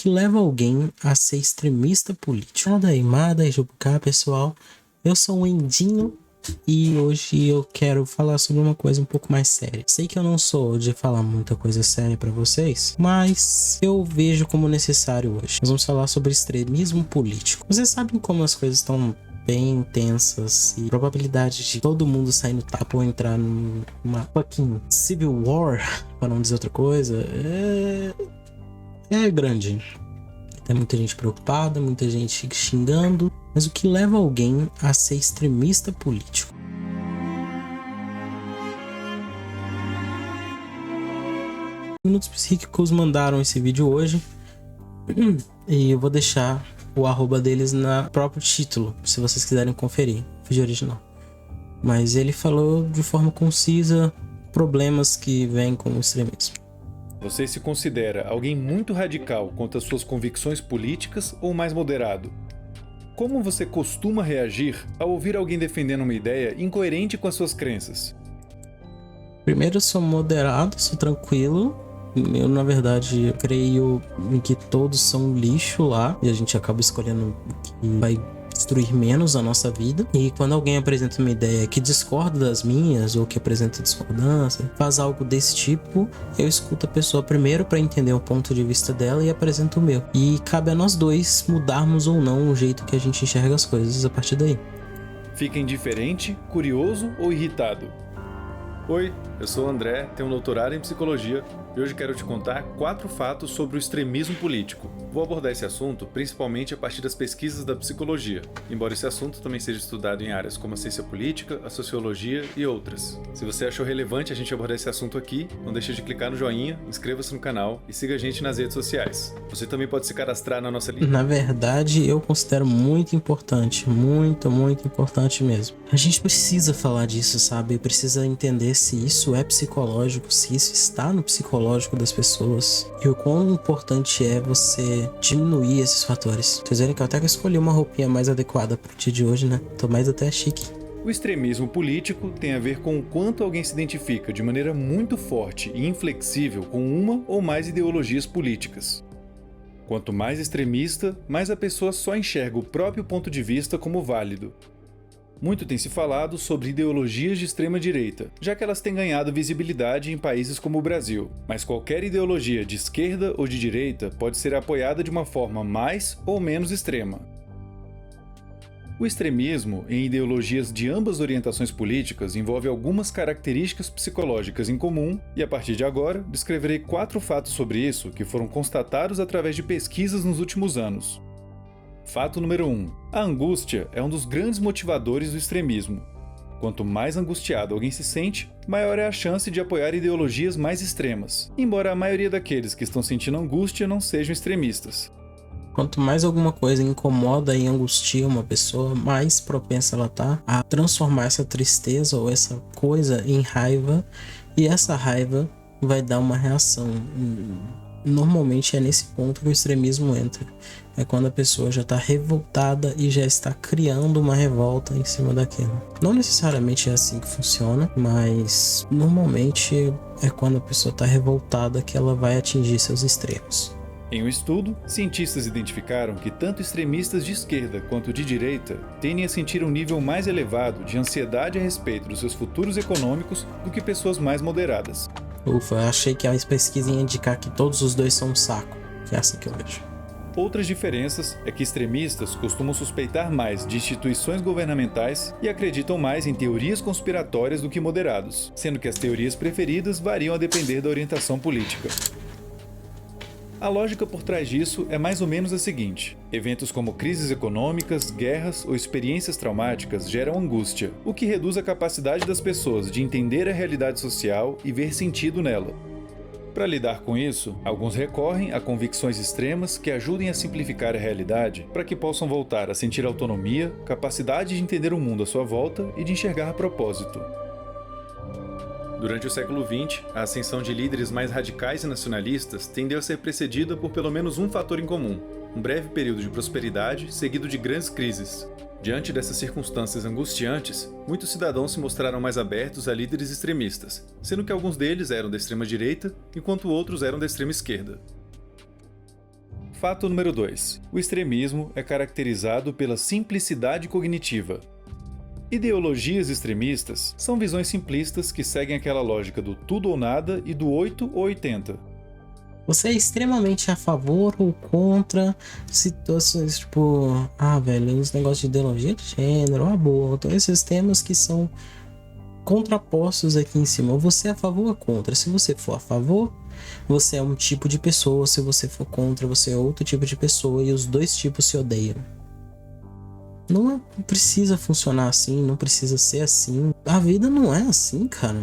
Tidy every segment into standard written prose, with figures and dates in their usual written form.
que leva alguém a ser extremista político? Nada aí, Jubucá, pessoal. Eu sou o Endinho e hoje eu quero falar sobre uma coisa um pouco mais séria. Sei que eu não sou de falar muita coisa séria pra vocês, mas eu vejo como necessário hoje. Nós vamos falar sobre extremismo político. Vocês sabem como as coisas estão bem intensas e a probabilidade de todo mundo sair no tapa ou entrar numa fucking civil war, para não dizer outra coisa, é grande. Tem muita gente preocupada, muita gente xingando, mas o que leva alguém a ser extremista político? Minutos Psíquicos mandaram esse vídeo hoje e eu vou deixar o arroba deles no próprio título, se vocês quiserem conferir, vídeo original. Mas ele falou de forma concisa problemas que vêm com o extremismo. Você se considera alguém muito radical quanto às suas convicções políticas ou mais moderado? Como você costuma reagir ao ouvir alguém defendendo uma ideia incoerente com as suas crenças? Primeiro, eu sou moderado, sou tranquilo. Eu, na verdade, creio em que todos são lixo lá e a gente acaba escolhendo o que vai destruir menos a nossa vida. E quando alguém apresenta uma ideia que discorda das minhas ou que apresenta discordância, faz algo desse tipo, eu escuto a pessoa primeiro para entender o ponto de vista dela e apresento o meu. E cabe a nós dois mudarmos ou não o jeito que a gente enxerga as coisas a partir daí. Fica indiferente, curioso ou irritado? Oi, eu sou o André, tenho um doutorado em psicologia e hoje quero te contar 4 fatos sobre o extremismo político. Vou abordar esse assunto principalmente a partir das pesquisas da psicologia, embora esse assunto também seja estudado em áreas como a ciência política, a sociologia e outras. Se você achou relevante a gente abordar esse assunto aqui, não deixe de clicar no joinha, inscreva-se no canal e siga a gente nas redes sociais. Você também pode se cadastrar na nossa lista. Na verdade, eu considero muito importante, muito importante mesmo. A gente precisa falar disso, sabe? Precisa entender se isso é psicológico, se isso está no psicológico das pessoas e o quão importante é você diminuir esses fatores. Vocês verem que eu até escolhi uma roupinha mais adequada pro dia de hoje, né? Tô mais até chique. O extremismo político tem a ver com o quanto alguém se identifica de maneira muito forte e inflexível com uma ou mais ideologias políticas. Quanto mais extremista, mais a pessoa só enxerga o próprio ponto de vista como válido. Muito tem se falado sobre ideologias de extrema-direita, já que elas têm ganhado visibilidade em países como o Brasil. Mas qualquer ideologia de esquerda ou de direita pode ser apoiada de uma forma mais ou menos extrema. O extremismo em ideologias de ambas orientações políticas envolve algumas características psicológicas em comum e, a partir de agora, descreverei 4 fatos sobre isso que foram constatados através de pesquisas nos últimos anos. Fato número 1. A angústia é um dos grandes motivadores do extremismo. Quanto mais angustiado alguém se sente, maior é a chance de apoiar ideologias mais extremas, embora a maioria daqueles que estão sentindo angústia não sejam extremistas. Quanto mais alguma coisa incomoda e angustia uma pessoa, mais propensa ela tá a transformar essa tristeza ou essa coisa em raiva, e essa raiva vai dar uma reação. Normalmente é nesse ponto que o extremismo entra. É quando a pessoa já está revoltada e já está criando uma revolta em cima daquilo. Não necessariamente é assim que funciona, mas normalmente é quando a pessoa está revoltada que ela vai atingir seus extremos. Em um estudo, cientistas identificaram que tanto extremistas de esquerda quanto de direita tendem a sentir um nível mais elevado de ansiedade a respeito dos seus futuros econômicos do que pessoas mais moderadas. Ufa, eu achei que a pesquisa ia indicar que todos os dois são um saco, que é assim que eu vejo. Outras diferenças é que extremistas costumam suspeitar mais de instituições governamentais e acreditam mais em teorias conspiratórias do que moderados, sendo que as teorias preferidas variam a depender da orientação política. A lógica por trás disso é mais ou menos a seguinte: eventos como crises econômicas, guerras ou experiências traumáticas geram angústia, o que reduz a capacidade das pessoas de entender a realidade social e ver sentido nela. Para lidar com isso, alguns recorrem a convicções extremas que ajudem a simplificar a realidade para que possam voltar a sentir autonomia, capacidade de entender o mundo à sua volta e de enxergar propósito. Durante o século XX, a ascensão de líderes mais radicais e nacionalistas tendeu a ser precedida por pelo menos um fator em comum: um breve período de prosperidade seguido de grandes crises. Diante dessas circunstâncias angustiantes, muitos cidadãos se mostraram mais abertos a líderes extremistas, sendo que alguns deles eram da extrema-direita, enquanto outros eram da extrema-esquerda. Fato número 2. O extremismo é caracterizado pela simplicidade cognitiva. Ideologias extremistas são visões simplistas que seguem aquela lógica do tudo ou nada e do 8 ou 80. Você é extremamente a favor ou contra situações tipo... velho, os negócios de ideologia de gênero, aborto, esses temas que são contrapostos aqui em cima. Você é a favor ou contra? Se você for a favor, você é um tipo de pessoa. Se você for contra, você é outro tipo de pessoa. E os dois tipos se odeiam. Não precisa funcionar assim, não precisa ser assim. A vida não é assim, cara.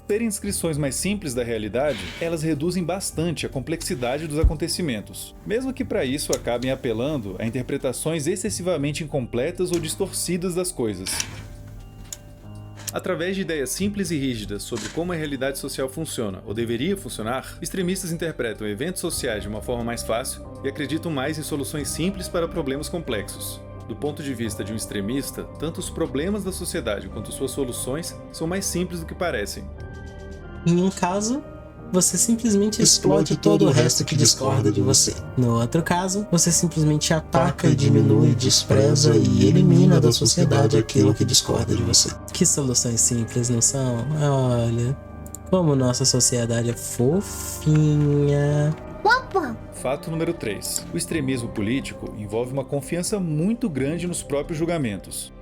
Terem descrições mais simples da realidade, elas reduzem bastante a complexidade dos acontecimentos, mesmo que para isso acabem apelando a interpretações excessivamente incompletas ou distorcidas das coisas. Através de ideias simples e rígidas sobre como a realidade social funciona ou deveria funcionar, extremistas interpretam eventos sociais de uma forma mais fácil e acreditam mais em soluções simples para problemas complexos. Do ponto de vista de um extremista, tanto os problemas da sociedade quanto suas soluções são mais simples do que parecem. Em um caso, você simplesmente explode todo o resto que discorda de você. No outro caso, você simplesmente ataca, diminui, despreza e elimina da sociedade aquilo que discorda de você. Que soluções simples, não são? Olha, como nossa sociedade é fofinha. Fato número 3. O extremismo político envolve uma confiança muito grande nos próprios julgamentos.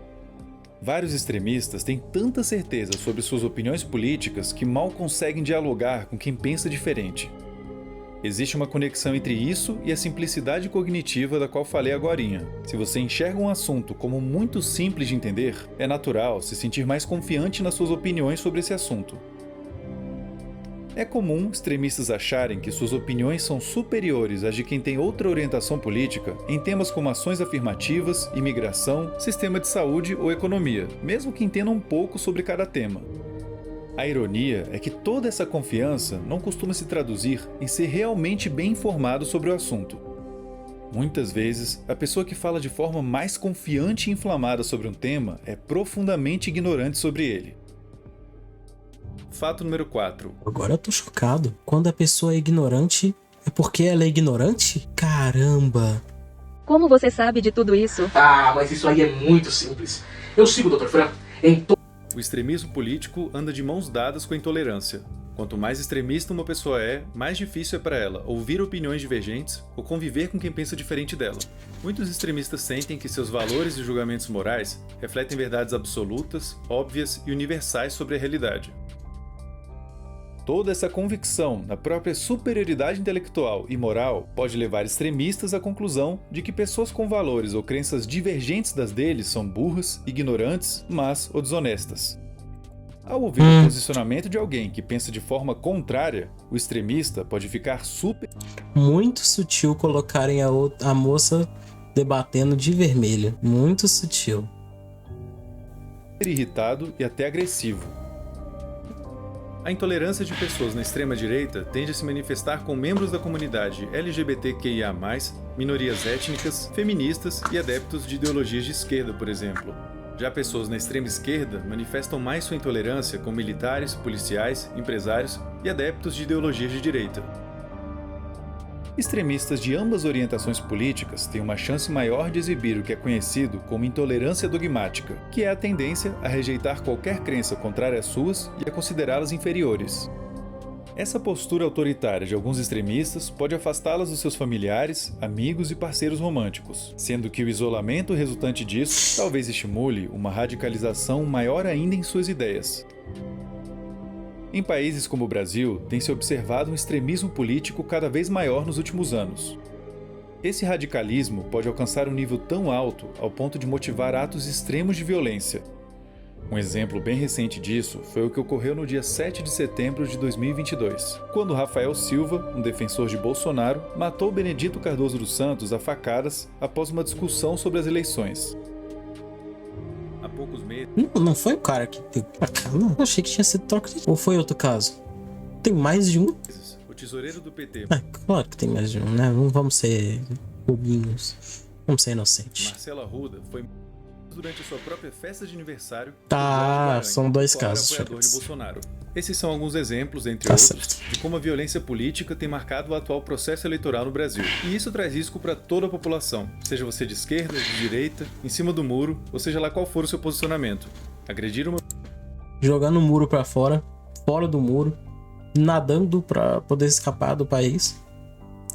Vários extremistas têm tanta certeza sobre suas opiniões políticas que mal conseguem dialogar com quem pensa diferente. Existe uma conexão entre isso e a simplicidade cognitiva da qual falei agorinha. Se você enxerga um assunto como muito simples de entender, é natural se sentir mais confiante nas suas opiniões sobre esse assunto. É comum extremistas acharem que suas opiniões são superiores às de quem tem outra orientação política em temas como ações afirmativas, imigração, sistema de saúde ou economia, mesmo que entendam um pouco sobre cada tema. A ironia é que toda essa confiança não costuma se traduzir em ser realmente bem informado sobre o assunto. Muitas vezes, a pessoa que fala de forma mais confiante e inflamada sobre um tema é profundamente ignorante sobre ele. Fato número 4. Agora eu tô chocado. Quando a pessoa é ignorante, é porque ela é ignorante? Caramba! Como você sabe de tudo isso? Mas isso aí é muito simples. Eu sigo o Dr. Fran em O extremismo político anda de mãos dadas com a intolerância. Quanto mais extremista uma pessoa é, mais difícil é para ela ouvir opiniões divergentes ou conviver com quem pensa diferente dela. Muitos extremistas sentem que seus valores e julgamentos morais refletem verdades absolutas, óbvias e universais sobre a realidade. Toda essa convicção na própria superioridade intelectual e moral pode levar extremistas à conclusão de que pessoas com valores ou crenças divergentes das deles são burras, ignorantes, más ou desonestas. Ao ouvir o posicionamento de alguém que pensa de forma contrária, o extremista pode ficar Muito sutil colocarem a moça debatendo de vermelho. Muito sutil. irritado e até agressivo. A intolerância de pessoas na extrema-direita tende a se manifestar com membros da comunidade LGBTQIA+, minorias étnicas, feministas e adeptos de ideologias de esquerda, por exemplo. Já pessoas na extrema-esquerda manifestam mais sua intolerância com militares, policiais, empresários e adeptos de ideologias de direita. Extremistas de ambas orientações políticas têm uma chance maior de exibir o que é conhecido como intolerância dogmática, que é a tendência a rejeitar qualquer crença contrária às suas e a considerá-las inferiores. Essa postura autoritária de alguns extremistas pode afastá-las dos seus familiares, amigos e parceiros românticos, sendo que o isolamento resultante disso talvez estimule uma radicalização maior ainda em suas ideias. Em países como o Brasil, tem se observado um extremismo político cada vez maior nos últimos anos. Esse radicalismo pode alcançar um nível tão alto ao ponto de motivar atos extremos de violência. Um exemplo bem recente disso foi o que ocorreu no dia 7 de setembro de 2022, quando Rafael Silva, um defensor de Bolsonaro, matou Benedito Cardoso dos Santos a facadas após uma discussão sobre as eleições. Há poucos meses... Não foi o cara que deu pra cá, não. Eu achei que tinha sido troca de... Ou foi outro caso? Tem mais de um? O tesoureiro do PT... Claro que tem mais de um, né? Não vamos ser bobinhos. Vamos ser inocentes. Marcelo Arruda foi... durante a sua própria festa de aniversário. Tá, Jorge são dois qual era casos apoiador de diferentes. Bolsonaro. Esses são alguns exemplos, entre Tá outros, certo. de como a violência política tem marcado o atual processo eleitoral no Brasil. E isso traz risco para toda a população, seja você de esquerda, de direita, em cima do muro, ou seja lá qual for o seu posicionamento. Agredir uma Jogando o muro pra fora, fora do muro, nadando pra poder escapar do país,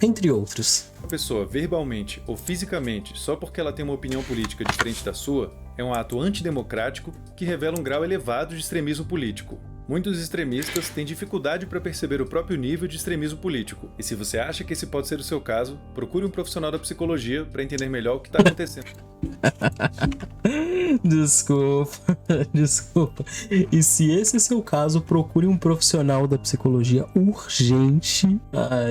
entre outros. pessoa verbalmente ou fisicamente só porque ela tem uma opinião política diferente da sua é um ato antidemocrático que revela um grau elevado de extremismo político. Muitos extremistas têm dificuldade para perceber o próprio nível de extremismo político. E se você acha que esse pode ser o seu caso, procure um profissional da psicologia para entender melhor o que está acontecendo. Desculpa. E se esse é seu caso, procure um profissional da psicologia urgente.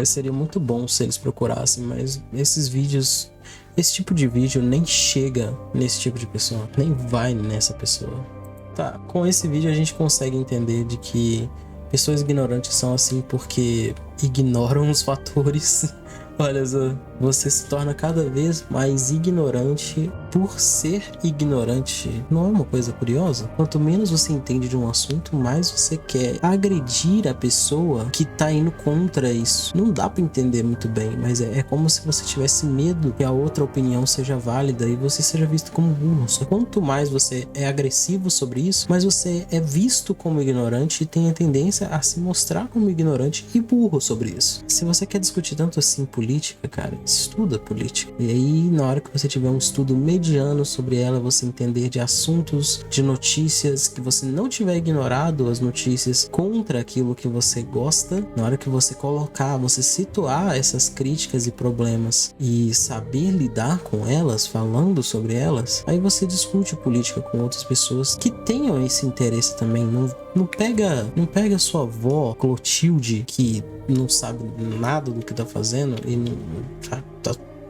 Seria muito bom se eles procurassem, mas esses vídeos, esse tipo de vídeo nem chega nesse tipo de pessoa, nem vai nessa pessoa. Tá, com esse vídeo a gente consegue entender de que pessoas ignorantes são assim porque ignoram os fatores. Olha só, você se torna cada vez mais ignorante por ser ignorante. Não é uma coisa curiosa? Quanto menos você entende de um assunto, mais você quer agredir a pessoa que tá indo contra isso. Não dá pra entender muito bem, mas é como se você tivesse medo que a outra opinião seja válida e você seja visto como burro. Só quanto mais você é agressivo sobre isso, mais você é visto como ignorante e tem a tendência a se mostrar como ignorante e burro sobre isso. Se você quer discutir tanto assim política, cara, estuda política. E aí, na hora que você tiver um estudo mediano sobre ela, você entender de assuntos, de notícias, que você não tiver ignorado as notícias contra aquilo que você gosta, na hora que você colocar, você situar essas críticas e problemas e saber lidar com elas, falando sobre elas, aí você discute política com outras pessoas que tenham esse interesse também. Não pega sua avó Clotilde, que não sabe nada do que tá fazendo e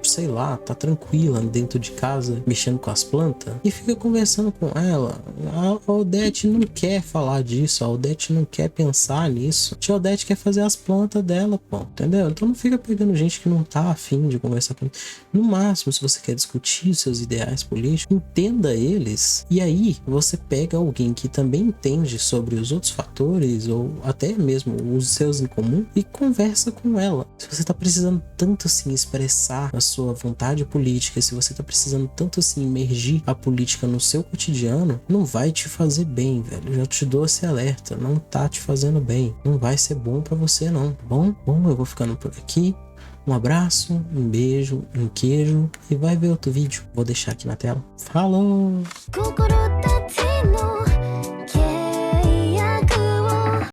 sei lá, tá tranquila dentro de casa, mexendo com as plantas, e fica conversando com ela. A Odete não quer falar disso, a Odete não quer pensar nisso. A tia Odete quer fazer as plantas dela, pô, entendeu? Então não fica pegando gente que não tá afim de conversar com ele. No máximo, se você quer discutir seus ideais políticos, entenda eles, e aí você pega alguém que também entende sobre os outros fatores, ou até mesmo os seus em comum, e conversa com ela. Se você tá precisando tanto assim expressar a sua vontade política, se você tá precisando tanto assim imergir a política no seu cotidiano, não vai te fazer bem, velho. Já te dou esse alerta, não tá te fazendo bem, não vai ser bom pra você não, tá bom? Bom, eu vou ficando por aqui. Um abraço, um beijo, um queijo e vai ver outro vídeo. Vou deixar aqui na tela. Falou!